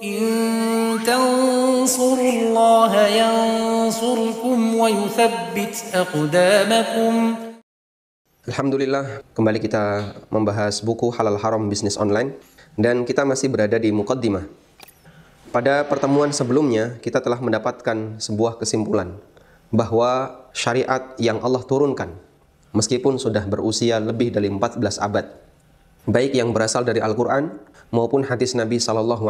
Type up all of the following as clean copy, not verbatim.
In tansurullaha yansurkum wa yuthabbit aqdamakum. Alhamdulillah, kembali kita membahas buku Halal Haram Bisnis Online dan kita masih berada di muqaddimah. Pada pertemuan sebelumnya, kita telah mendapatkan sebuah kesimpulan bahwa syariat yang Allah turunkan, meskipun sudah berusia lebih dari 14 abad, baik yang berasal dari Al-Quran maupun hadis Nabi SAW,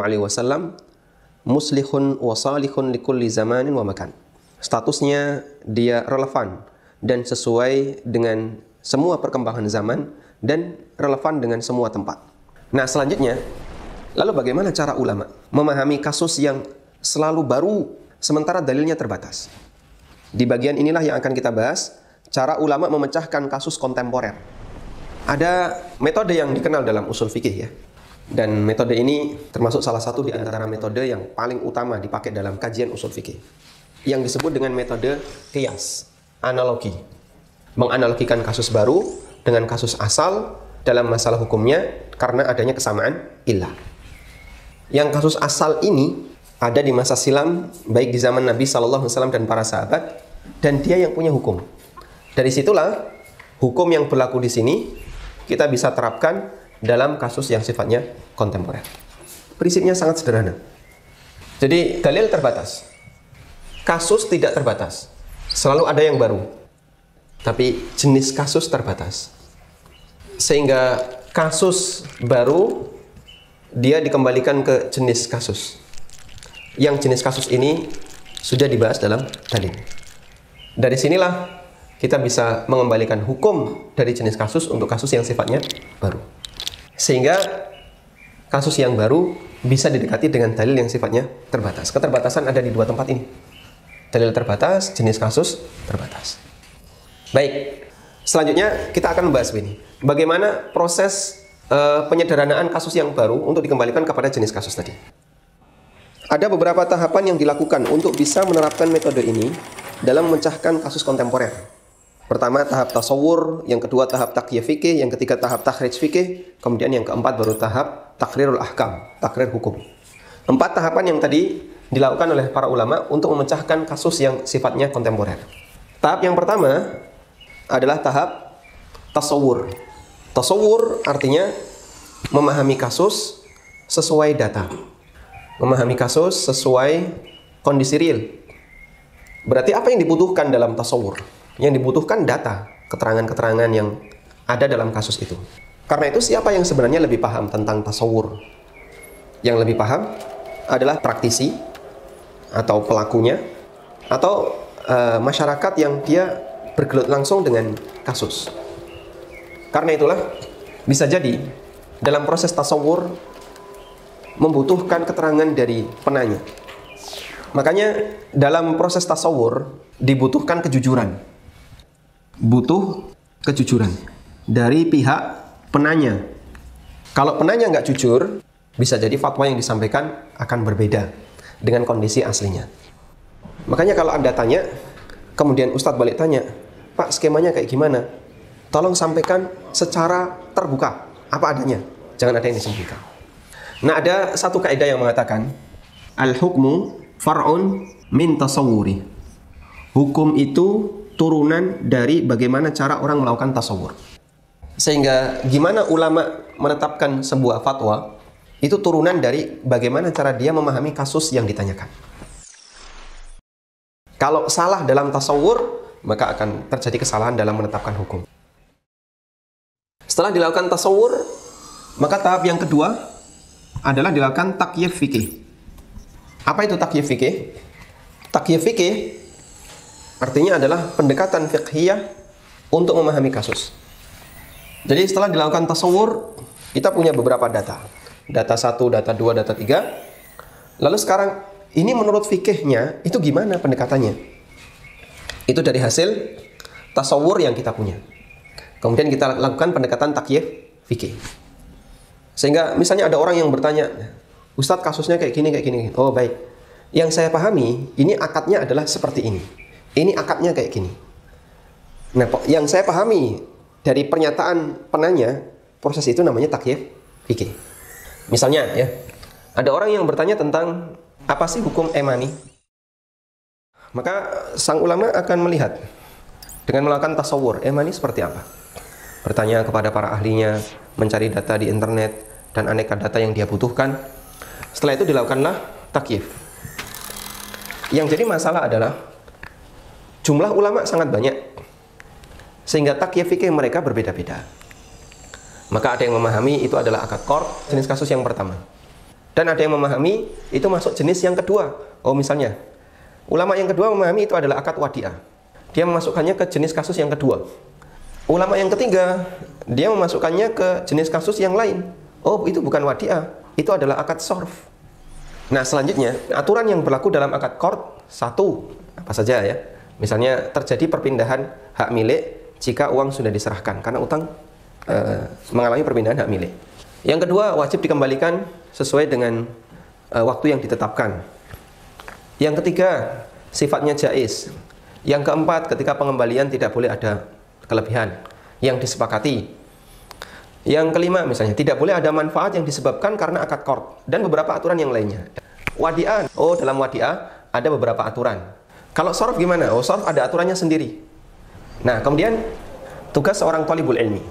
muslihun wa salihun likulli zamanin wa makan. Statusnya dia relevan dan sesuai dengan semua perkembangan zaman dan relevan dengan semua tempat. Nah, selanjutnya, lalu bagaimana cara ulama memahami kasus yang selalu baru sementara dalilnya terbatas? Di bagian inilah yang akan kita bahas, cara ulama memecahkan kasus kontemporer. Ada metode yang dikenal dalam usul fikih ya. Dan metode ini termasuk salah satu di antara metode yang paling utama dipakai dalam kajian usul fikih, yang disebut dengan metode qiyas, analogi. Menganalogikan kasus baru dengan kasus asal dalam masalah hukumnya karena adanya kesamaan illah. Yang kasus asal ini ada di masa silam, baik di zaman Nabi SAW dan para sahabat, dan dia yang punya hukum. Dari situlah hukum yang berlaku di sini kita bisa terapkan dalam kasus yang sifatnya kontemporer. Prinsipnya sangat sederhana. Jadi dalil terbatas, kasus tidak terbatas. Selalu ada yang baru, tapi jenis kasus terbatas. Sehingga kasus baru dia dikembalikan ke jenis kasus. Yang jenis kasus ini sudah dibahas dalam dalil. Dari sinilah kita bisa mengembalikan hukum dari jenis kasus untuk kasus yang sifatnya baru. Sehingga kasus yang baru bisa didekati dengan dalil yang sifatnya terbatas. Keterbatasan ada di dua tempat ini. Dalil terbatas, jenis kasus terbatas. Baik, selanjutnya kita akan membahas ini. Bagaimana proses penyederhanaan kasus yang baru untuk dikembalikan kepada jenis kasus tadi. Ada beberapa tahapan yang dilakukan untuk bisa menerapkan metode ini dalam memecahkan kasus kontemporer. Pertama tahap tasawur, yang kedua tahap taqyid fikih, yang ketiga tahap takhrij fikih, kemudian yang keempat baru tahap takrirul ahkam, takrir hukum. 4 tahapan yang tadi dilakukan oleh para ulama untuk memecahkan kasus yang sifatnya kontemporer. Tahap yang pertama adalah tahap tasawur. Tasawur artinya memahami kasus sesuai data. Memahami kasus sesuai kondisi real. Berarti apa yang dibutuhkan dalam tasawur? Yang dibutuhkan data, keterangan-keterangan yang ada dalam kasus itu. Karena itu siapa yang sebenarnya lebih paham tentang tasawur? Yang lebih paham adalah praktisi atau pelakunya atau masyarakat yang dia bergelut langsung dengan kasus. Karena itulah bisa jadi dalam proses tasawur membutuhkan keterangan dari penanya. Makanya dalam proses tasawur dibutuhkan kejujuran. Butuh kejujuran dari pihak penanya. Kalau penanya nggak jujur, bisa jadi fatwa yang disampaikan akan berbeda dengan kondisi aslinya. Makanya kalau Anda tanya, kemudian Ustadz balik tanya, Pak, skemanya kayak gimana? Tolong sampaikan secara terbuka, apa adanya. Jangan ada yang disembunyikan. Nah, ada satu kaidah yang mengatakan, al-hukmu far'un min tasawwuri. Hukum itu turunan dari bagaimana cara orang melakukan tasawur. Sehingga gimana ulama menetapkan sebuah fatwa, itu turunan dari bagaimana cara dia memahami kasus yang ditanyakan. Kalau salah dalam tasawur, maka akan terjadi kesalahan dalam menetapkan hukum. Setelah dilakukan tasawur, maka tahap yang kedua adalah dilakukan taqyid fikih. Apa itu taqyid fikih? Taqyid fikih artinya adalah pendekatan fiqhiyah untuk memahami kasus. Jadi setelah dilakukan tasawur, kita punya beberapa data. Data 1, data 2, data 3. Lalu sekarang, ini menurut fikihnya, itu gimana pendekatannya? Itu dari hasil tasawur yang kita punya. Kemudian kita lakukan pendekatan taqyid fikih. Sehingga misalnya ada orang yang bertanya, Ustadz kasusnya kayak gini, kayak gini. Oh baik, yang saya pahami, ini akadnya adalah seperti ini. Ini akadnya kayak gini. Nah, yang saya pahami dari pernyataan penanya, proses itu namanya taqyid fikih. Misalnya ya, Ada orang yang bertanya tentang apa sih hukum emani? Maka sang ulama akan melihat dengan melakukan tasawur, emani seperti apa? Bertanya kepada para ahlinya, mencari data di internet dan aneka data yang dia butuhkan. Setelah itu dilakukanlah takyif. Yang jadi masalah adalah jumlah ulama sangat banyak, sehingga takyif fikih mereka berbeda-beda. Maka ada yang memahami itu adalah akad qard, jenis kasus yang pertama. Dan ada yang memahami itu masuk jenis yang kedua. Oh, misalnya ulama yang kedua memahami itu adalah akad wadi'ah. Dia memasukkannya ke jenis kasus yang kedua. Ulama yang ketiga, dia memasukkannya ke jenis kasus yang lain. Oh, itu bukan wadi'ah, itu adalah akad sorf. Nah, selanjutnya, aturan yang berlaku dalam akad qard, satu, apa saja ya. Misalnya, terjadi perpindahan hak milik jika uang sudah diserahkan, karena utang mengalami perpindahan hak milik. Yang kedua, wajib dikembalikan sesuai dengan waktu yang ditetapkan. Yang ketiga, sifatnya jaiz. Yang keempat, ketika pengembalian tidak boleh ada kelebihan yang disepakati. Yang kelima, misalnya tidak boleh ada manfaat yang disebabkan karena akad qard, dan beberapa aturan yang lainnya. Wadi'ah, oh dalam wadi'ah ada beberapa aturan. Kalau sorf gimana? Oh, sorf ada aturannya sendiri. Nah, kemudian tugas seorang thalibul ilmi,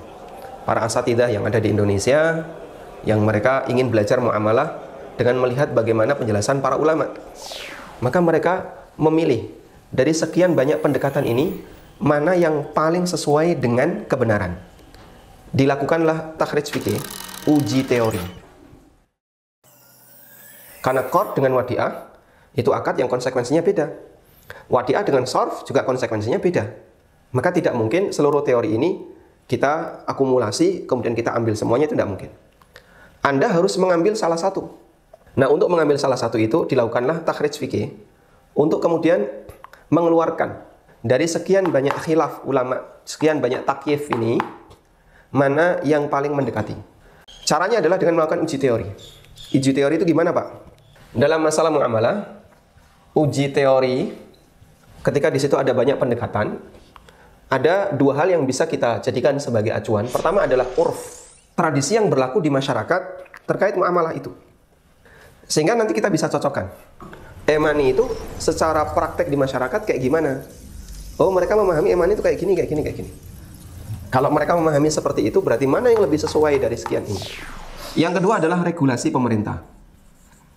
para asatidzah yang ada di Indonesia, yang mereka ingin belajar muamalah dengan melihat bagaimana penjelasan para ulama. Maka mereka memilih dari sekian banyak pendekatan ini, mana yang paling sesuai dengan kebenaran. Dilakukanlah takhrij fikih, uji teori. Karena qard dengan wadi'ah itu akad yang konsekuensinya beda. Wadi'ah dengan sorf juga konsekuensinya beda. Maka tidak mungkin seluruh teori ini kita akumulasi kemudian kita ambil semuanya, itu tidak mungkin. Anda harus mengambil salah satu. Nah, untuk mengambil salah satu itu dilakukanlah takhrij fikih untuk kemudian mengeluarkan dari sekian banyak khilaf ulama, sekian banyak takyif ini, mana yang paling mendekati. Caranya adalah dengan melakukan uji teori. Uji teori itu gimana, Pak? Dalam masalah muamalah, uji teori ketika di situ ada banyak pendekatan, ada dua hal yang bisa kita jadikan sebagai acuan. Pertama adalah urf, tradisi yang berlaku di masyarakat terkait muamalah itu. Sehingga nanti kita bisa cocokkan. Emani itu secara praktek di masyarakat kayak gimana? Oh, mereka memahami emani itu kayak gini, kayak gini, kayak gini. Kalau mereka memahami seperti itu, berarti mana yang lebih sesuai dari sekian ini? Yang kedua adalah regulasi pemerintah.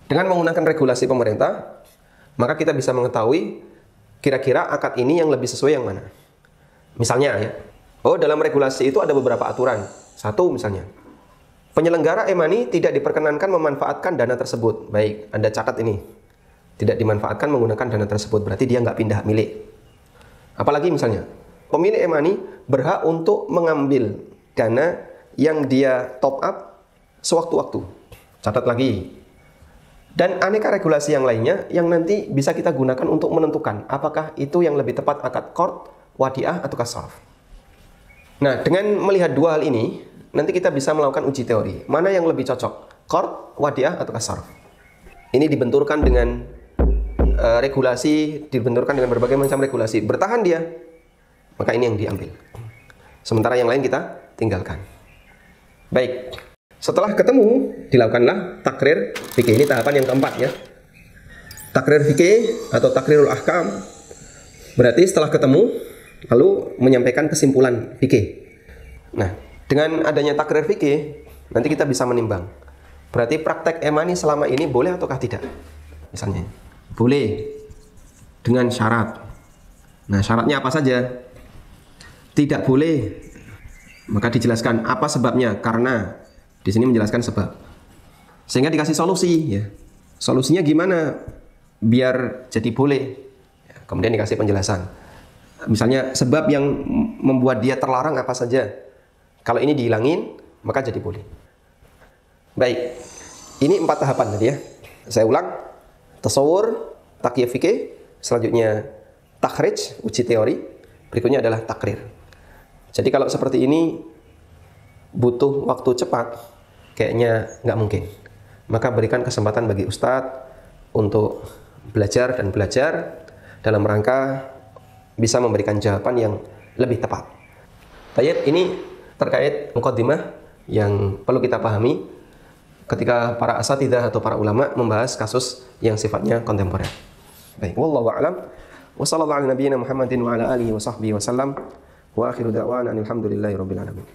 Dengan menggunakan regulasi pemerintah, maka kita bisa mengetahui kira-kira akad ini yang lebih sesuai yang mana. Misalnya ya, oh dalam regulasi itu ada beberapa aturan. Satu misalnya, penyelenggara emani tidak diperkenankan memanfaatkan dana tersebut. Baik, Anda catat ini. Tidak dimanfaatkan menggunakan dana tersebut, berarti dia nggak pindah hak milik. Apalagi misalnya, pemilik emani berhak untuk mengambil dana yang dia top up sewaktu-waktu. Catat lagi. Dan aneka regulasi yang lainnya yang nanti bisa kita gunakan untuk menentukan apakah itu yang lebih tepat akad qard, wadi'ah, atau sorf. Nah, dengan melihat dua hal ini, nanti kita bisa melakukan uji teori. Mana yang lebih cocok? Qard, wadi'ah, atau sorf? Ini dibenturkan dengan regulasi, dibenturkan dengan berbagai macam regulasi. Bertahan dia, maka ini yang diambil. Sementara yang lain kita tinggalkan. Baik, setelah ketemu, dilakukanlah takrir fikih. Ini tahapan yang keempat ya. Takrir fikih atau takrirul ahkam. Berarti setelah ketemu, lalu menyampaikan kesimpulan fikih. Nah, dengan adanya takrir fikih, nanti kita bisa menimbang. Berarti praktek emani selama ini boleh ataukah tidak? Misalnya, boleh dengan syarat. Nah, syaratnya apa saja? Tidak boleh. Maka dijelaskan apa sebabnya? Karena di sini menjelaskan sebab. Sehingga dikasih solusi ya. Solusinya gimana biar jadi boleh? Ya, kemudian dikasih penjelasan. Misalnya sebab yang membuat dia terlarang apa saja. Kalau ini dihilangin, maka jadi boleh. Baik. Ini 4 tahapan tadi ya. Saya ulang. Tasawur, takyif fikih, selanjutnya takhrij, uji teori, berikutnya adalah takrir. Jadi kalau seperti ini butuh waktu cepat, kayaknya nggak mungkin. Maka berikan kesempatan bagi ustadz untuk belajar dan belajar dalam rangka bisa memberikan jawaban yang lebih tepat. Baik, ini terkait muqaddimah yang perlu kita pahami. ketika para asatidzah atau para ulama membahas kasus yang sifatnya kontemporer. Baik, wallahu a'lam. Wa sallallahu ala nabiyyina Muhammadin wa ala alihi wa sahbihi wa sallam. Wa akhiru da'wana alhamdulillahi rabbil alamin.